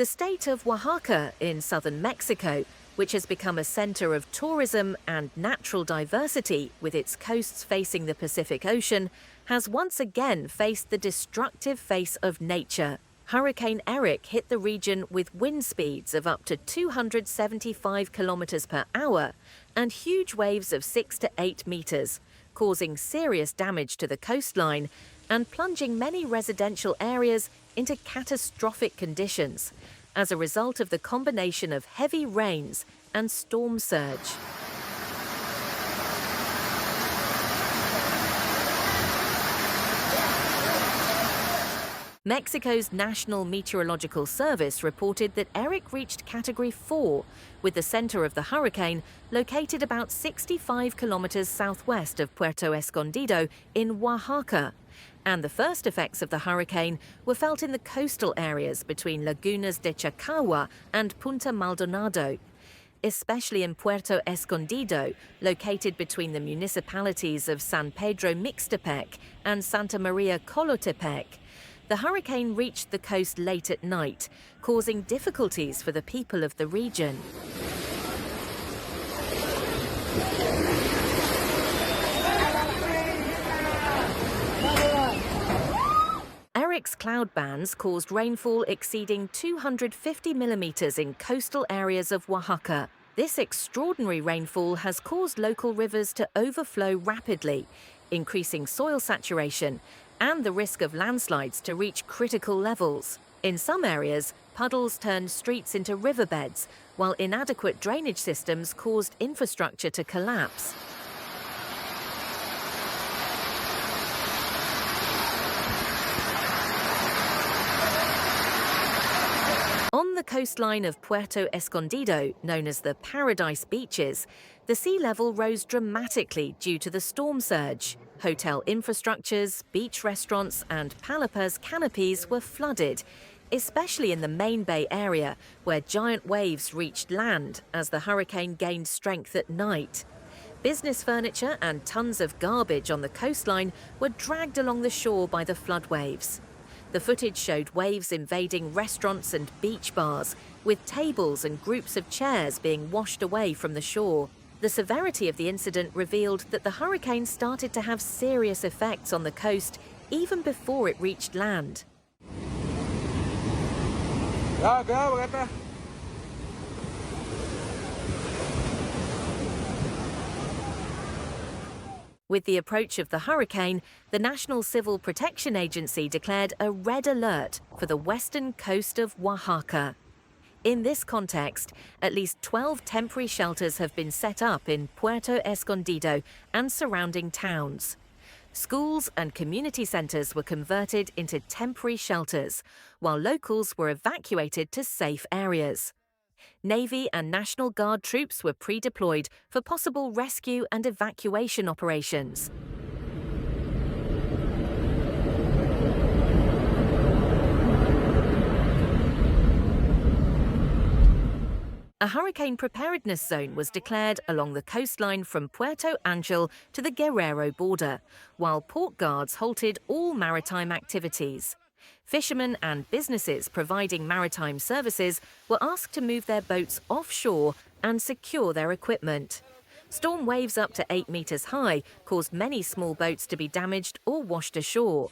The state of Oaxaca in southern Mexico, which has become a center of tourism and natural diversity with its coasts facing the Pacific Ocean, has once again faced the destructive face of nature. Hurricane Erick hit the region with wind speeds of up to 275 kilometers per hour and huge waves of 6 to 8 meters, causing serious damage to the coastline and plunging many residential areas into catastrophic conditions as a result of the combination of heavy rains and storm surge. Mexico's National Meteorological Service reported that Erick reached Category 4, with the center of the hurricane located about 65 kilometers southwest of Puerto Escondido in Oaxaca. And the first effects of the hurricane were felt in the coastal areas between Lagunas de Chacagua and Punta Maldonado, especially in Puerto Escondido, located between the municipalities of San Pedro Mixtepec and Santa Maria Colotepec. The hurricane reached the coast late at night, causing difficulties for the people of the region. Erick's cloud bands caused rainfall exceeding 250 millimeters in coastal areas of Oaxaca. This extraordinary rainfall has caused local rivers to overflow rapidly, increasing soil saturation and the risk of landslides to reach critical levels. In some areas, puddles turned streets into riverbeds, while inadequate drainage systems caused infrastructure to collapse. On the coastline of Puerto Escondido, known as the Paradise Beaches, the sea level rose dramatically due to the storm surge. Hotel infrastructures, beach restaurants, and palapas canopies were flooded, especially in the main bay area, where giant waves reached land as the hurricane gained strength at night. Business furniture and tons of garbage on the coastline were dragged along the shore by the flood waves. The footage showed waves invading restaurants and beach bars, with tables and groups of chairs being washed away from the shore. The severity of the incident revealed that the hurricane started to have serious effects on the coast even before it reached land. With the approach of the hurricane, the National Civil Protection Agency declared a red alert for the western coast of Oaxaca. In this context, at least 12 temporary shelters have been set up in Puerto Escondido and surrounding towns. Schools and community centers were converted into temporary shelters, while locals were evacuated to safe areas. Navy and National Guard troops were pre-deployed for possible rescue and evacuation operations. A hurricane preparedness zone was declared along the coastline from Puerto Angel to the Guerrero border, while port guards halted all maritime activities. Fishermen and businesses providing maritime services were asked to move their boats offshore and secure their equipment. Storm waves up to 8 meters high caused many small boats to be damaged or washed ashore.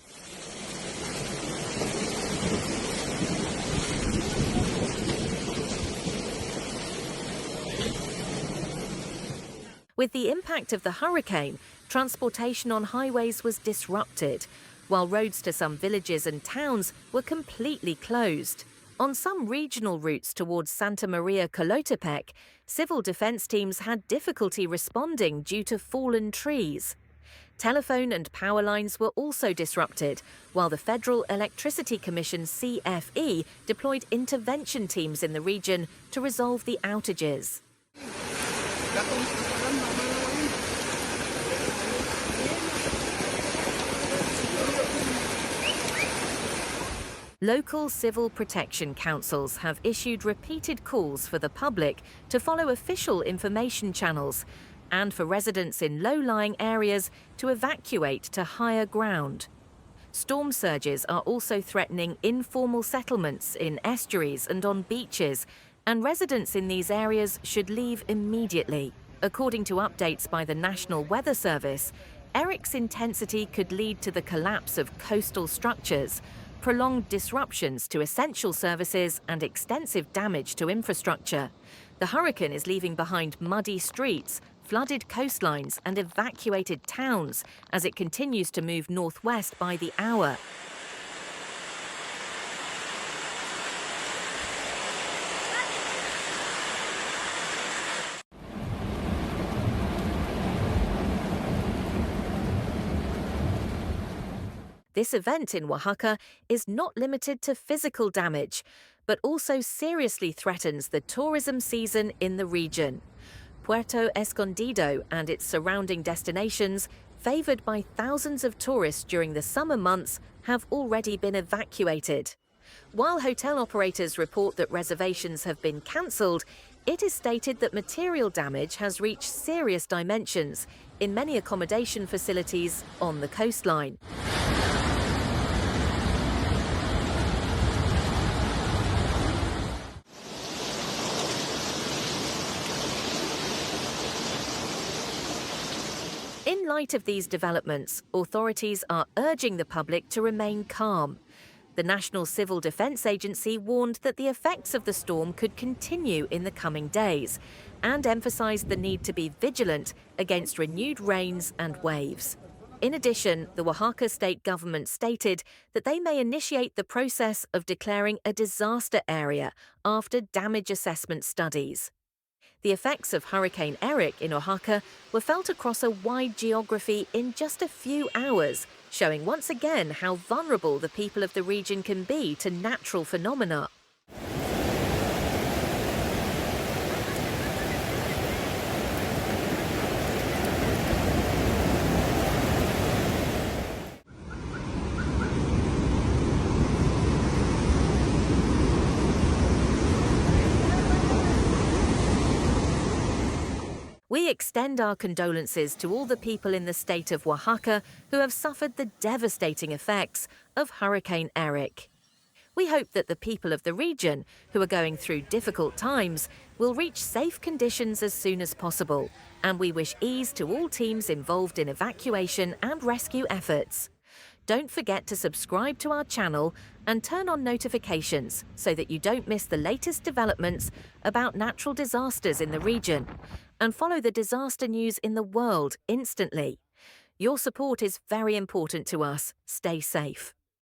With the impact of the hurricane, transportation on highways was disrupted, while roads to some villages and towns were completely closed. On some regional routes towards Santa Maria Colotepec, civil defense teams had difficulty responding due to fallen trees. Telephone and power lines were also disrupted, while the Federal Electricity Commission CFE deployed intervention teams in the region to resolve the outages. Local civil protection councils have issued repeated calls for the public to follow official information channels and for residents in low-lying areas to evacuate to higher ground. Storm surges are also threatening informal settlements in estuaries and on beaches, and residents in these areas should leave immediately. According to updates by the National Weather Service, Erick's intensity could lead to the collapse of coastal structures, prolonged disruptions to essential services, and extensive damage to infrastructure. The hurricane is leaving behind muddy streets, flooded coastlines, and evacuated towns as it continues to move northwest by the hour. This event in Oaxaca is not limited to physical damage, but also seriously threatens the tourism season in the region. Puerto Escondido and its surrounding destinations, favored by thousands of tourists during the summer months, have already been evacuated. While hotel operators report that reservations have been cancelled, it is stated that material damage has reached serious dimensions in many accommodation facilities on the coastline. In light of these developments, authorities are urging the public to remain calm. The National Civil Defense Agency warned that the effects of the storm could continue in the coming days and emphasized the need to be vigilant against renewed rains and waves. In addition, the Oaxaca state government stated that they may initiate the process of declaring a disaster area after damage assessment studies. The effects of Hurricane Erick in Oaxaca were felt across a wide geography in just a few hours, showing once again how vulnerable the people of the region can be to natural phenomena. We extend our condolences to all the people in the state of Oaxaca who have suffered the devastating effects of Hurricane Erick. We hope that the people of the region, who are going through difficult times, will reach safe conditions as soon as possible, and we wish ease to all teams involved in evacuation and rescue efforts. Don't forget to subscribe to our channel and turn on notifications so that you don't miss the latest developments about natural disasters in the region, and follow the disaster news in the world instantly. Your support is very important to us. Stay safe.